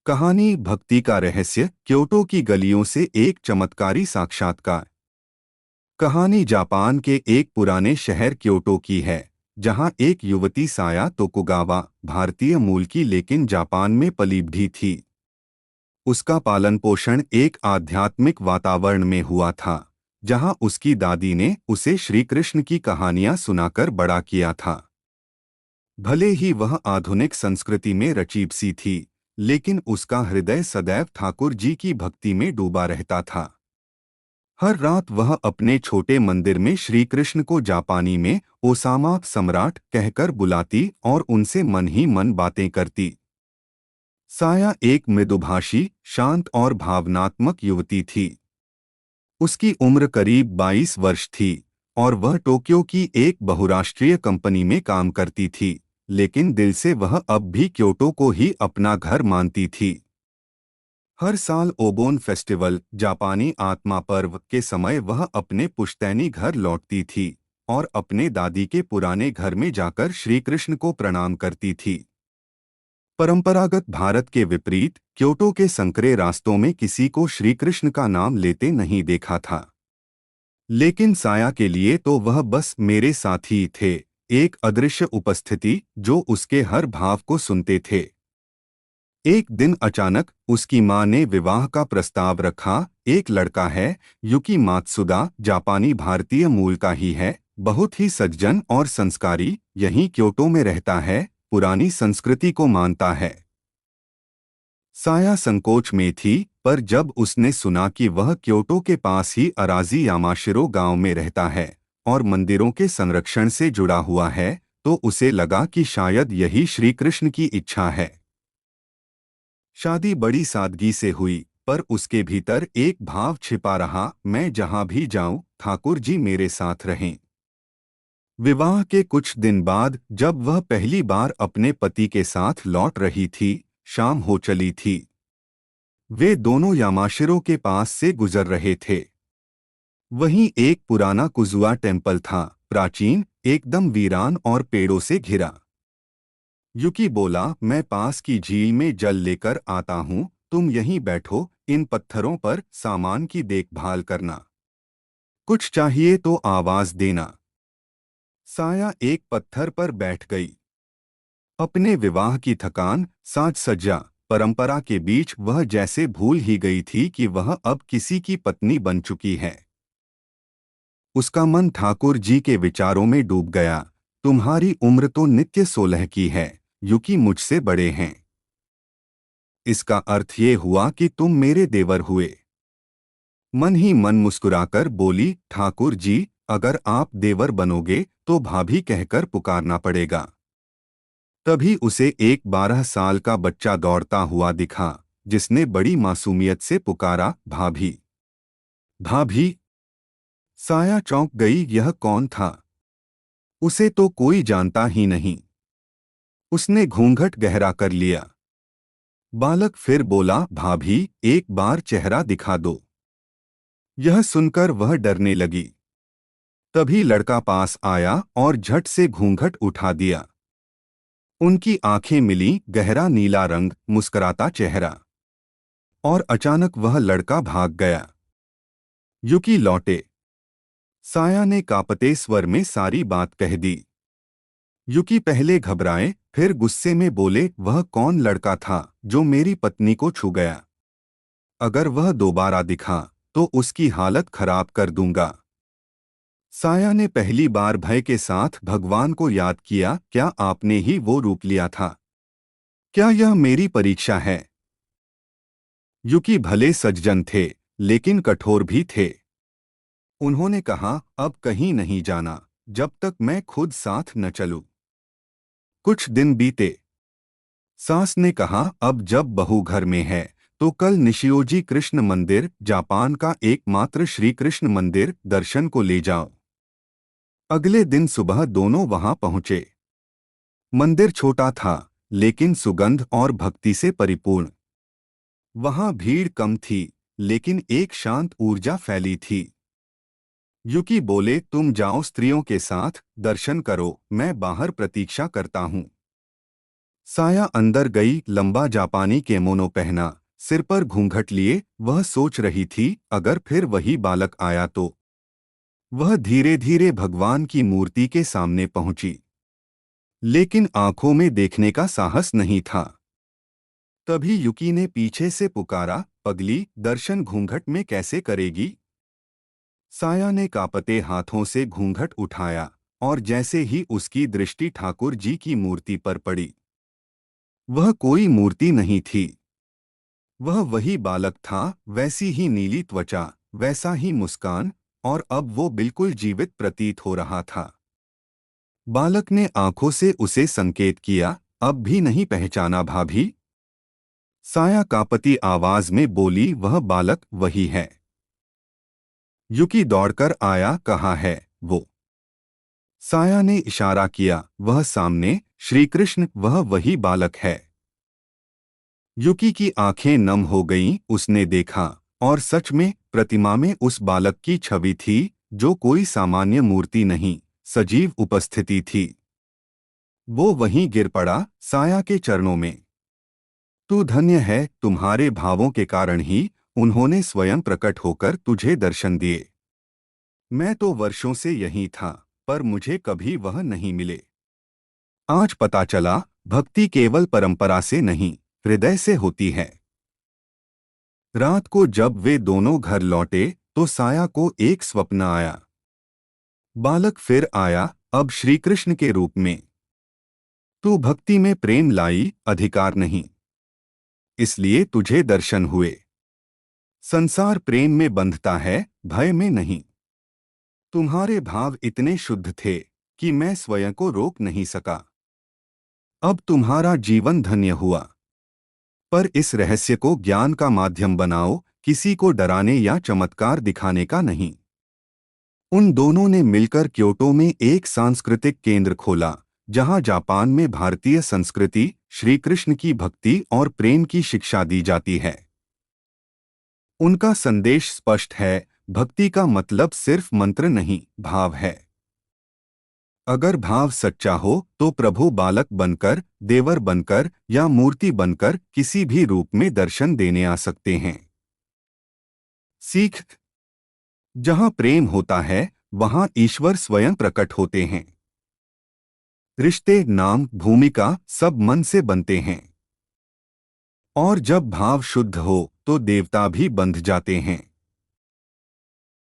कहानी भक्ति का रहस्य क्योटो की गलियों से एक चमत्कारी साक्षात्कार। कहानी जापान के एक पुराने शहर क्योटो की है, जहां एक युवती साया तोकुगावा भारतीय मूल की लेकिन जापान में पली बढ़ी थी। उसका पालन पोषण एक आध्यात्मिक वातावरण में हुआ था, जहां उसकी दादी ने उसे श्री कृष्ण की कहानियां सुनाकर बड़ा किया था। भले ही वह आधुनिक संस्कृति में रचीबसी थी, लेकिन उसका हृदय सदैव ठाकुर जी की भक्ति में डूबा रहता था। हर रात वह अपने छोटे मंदिर में श्री कृष्ण को जापानी में ओसामा सम्राट कहकर बुलाती और उनसे मन ही मन बातें करती। साया एक मृदुभाषी, शांत और भावनात्मक युवती थी। उसकी उम्र करीब 22 वर्ष थी और वह टोक्यो की एक बहुराष्ट्रीय कंपनी में काम करती थी, लेकिन दिल से वह अब भी क्योटो को ही अपना घर मानती थी। हर साल ओबोन फेस्टिवल, जापानी आत्मा पर्व के समय वह अपने पुश्तैनी घर लौटती थी और अपने दादी के पुराने घर में जाकर श्री कृष्ण को प्रणाम करती थी। परंपरागत भारत के विपरीत क्योटो के संकरे रास्तों में किसी को श्री कृष्ण का नाम लेते नहीं देखा था। लेकिन साया के लिए तो वह बस मेरे साथी थे, एक अदृश्य उपस्थिति जो उसके हर भाव को सुनते थे। एक दिन अचानक उसकी मां ने विवाह का प्रस्ताव रखा। एक लड़का है, युकी मात्सुदा, जापानी भारतीय मूल का ही है, बहुत ही सज्जन और संस्कारी, यहीं क्योटो में रहता है, पुरानी संस्कृति को मानता है। साया संकोच में थी, पर जब उसने सुना कि वह क्योटो के पास ही अराजी यामाशिरो गांव में रहता है और मंदिरों के संरक्षण से जुड़ा हुआ है, तो उसे लगा कि शायद यही श्री कृष्ण की इच्छा है। शादी बड़ी सादगी से हुई, पर उसके भीतर एक भाव छिपा रहा, मैं जहां भी जाऊं, ठाकुर जी मेरे साथ रहें। विवाह के कुछ दिन बाद जब वह पहली बार अपने पति के साथ लौट रही थी, शाम हो चली थी। वे दोनों यामाशिरो के पास से गुजर रहे थे। वहीं एक पुराना कुजुआ टेम्पल था, प्राचीन, एकदम वीरान और पेड़ों से घिरा। युकी बोला, मैं पास की झील में जल लेकर आता हूँ, तुम यहीं बैठो, इन पत्थरों पर सामान की देखभाल करना। कुछ चाहिए तो आवाज देना। साया एक पत्थर पर बैठ गई। अपने विवाह की थकान, साज सज्जा, परंपरा के बीच वह जैसे भूल ही गई थी कि वह अब किसी की पत्नी बन चुकी है। उसका मन ठाकुर जी के विचारों में डूब गया। तुम्हारी उम्र तो नित्य 16 की है, युकी मुझसे बड़े हैं। इसका अर्थ ये हुआ कि तुम मेरे देवर हुए। मन ही मन मुस्कुराकर बोली, ठाकुर जी, अगर आप देवर बनोगे तो भाभी कहकर पुकारना पड़ेगा। तभी उसे एक 12 साल का बच्चा दौड़ता हुआ दिखा, जिसने बड़ी मासूमियत से पुकारा, भाभी, भाभी। साया चौंक गई, यह कौन था? उसे तो कोई जानता ही नहीं। उसने घूंघट गहरा कर लिया। बालक फिर बोला, भाभी, एक बार चेहरा दिखा दो। यह सुनकर वह डरने लगी। तभी लड़का पास आया और झट से घूंघट उठा दिया। उनकी आंखें मिलीं, गहरा नीला रंग, मुस्कुराता चेहरा। और अचानक वह लड़का भाग गया। युकी लौटे। साया ने कांपते स्वर में सारी बात कह दी। युकी पहले घबराए, फिर गुस्से में बोले, वह कौन लड़का था जो मेरी पत्नी को छू गया? अगर वह दोबारा दिखा तो उसकी हालत खराब कर दूंगा। साया ने पहली बार भय के साथ भगवान को याद किया, क्या आपने ही वो रूप लिया था? क्या यह मेरी परीक्षा है? युकी भले सज्जन थे, लेकिन कठोर भी थे। उन्होंने कहा, अब कहीं नहीं जाना जब तक मैं खुद साथ न चलूं। कुछ दिन बीते। सास ने कहा, अब जब बहू घर में है तो कल निशियोजी कृष्ण मंदिर, जापान का एकमात्र श्री कृष्ण मंदिर, दर्शन को ले जाओ। अगले दिन सुबह दोनों वहां पहुंचे। मंदिर छोटा था, लेकिन सुगंध और भक्ति से परिपूर्ण। वहां भीड़ कम थी, लेकिन एक शांत ऊर्जा फैली थी। युकी बोले, तुम जाओ स्त्रियों के साथ, दर्शन करो, मैं बाहर प्रतीक्षा करता हूँ। साया अंदर गई, लंबा जापानी केमोनो पहना, सिर पर घूंघट लिए वह सोच रही थी, अगर फिर वही बालक आया तो। वह धीरे धीरे भगवान की मूर्ति के सामने पहुंची, लेकिन आंखों में देखने का साहस नहीं था। तभी युकी ने पीछे से पुकारा, पगली, दर्शन घूंघट में कैसे करेगी? साया ने कांपते हाथों से घूंघट उठाया, और जैसे ही उसकी दृष्टि ठाकुर जी की मूर्ति पर पड़ी, वह कोई मूर्ति नहीं थी। वह वही बालक था, वैसी ही नीली त्वचा, वैसा ही मुस्कान, और अब वो बिल्कुल जीवित प्रतीत हो रहा था। बालक ने आंखों से उसे संकेत किया, अब भी नहीं पहचाना भाभी? साया कांपती आवाज में बोली, वह बालक वही है। युकी दौड़कर आया, कहाँ है वो? साया ने इशारा किया, वह सामने, श्रीकृष्ण, वह वही बालक है। युकी की आंखें नम हो गईं, उसने देखा, और सच में प्रतिमा में उस बालक की छवि थी, जो कोई सामान्य मूर्ति नहीं, सजीव उपस्थिति थी। वो वहीं गिर पड़ा, साया के चरणों में। तू धन्य है, तुम्हारे भावों के कारण ही उन्होंने स्वयं प्रकट होकर तुझे दर्शन दिए। मैं तो वर्षों से यहीं था, पर मुझे कभी वह नहीं मिले। आज पता चला, भक्ति केवल परंपरा से नहीं, हृदय से होती है। रात को जब वे दोनों घर लौटे, तो साया को एक स्वप्न आया। बालक फिर आया, अब श्रीकृष्ण के रूप में। तू भक्ति में प्रेम लाई, अधिकार नहीं, इसलिए तुझे दर्शन हुए। संसार प्रेम में बंधता है, भय में नहीं। तुम्हारे भाव इतने शुद्ध थे कि मैं स्वयं को रोक नहीं सका। अब तुम्हारा जीवन धन्य हुआ। पर इस रहस्य को ज्ञान का माध्यम बनाओ, किसी को डराने या चमत्कार दिखाने का नहीं। उन दोनों ने मिलकर क्योटो में एक सांस्कृतिक केंद्र खोला, जहां जापान में भारतीय संस्कृति, श्रीकृष्ण की भक्ति और प्रेम की शिक्षा दी जाती है। उनका संदेश स्पष्ट है, भक्ति का मतलब सिर्फ मंत्र नहीं, भाव है। अगर भाव सच्चा हो तो प्रभु बालक बनकर, देवर बनकर या मूर्ति बनकर किसी भी रूप में दर्शन देने आ सकते हैं। सीख: जहां प्रेम होता है, वहां ईश्वर स्वयं प्रकट होते हैं। रिश्ते, नाम, भूमिका सब मन से बनते हैं। और जब भाव शुद्ध हो तो देवता भी बंध जाते हैं।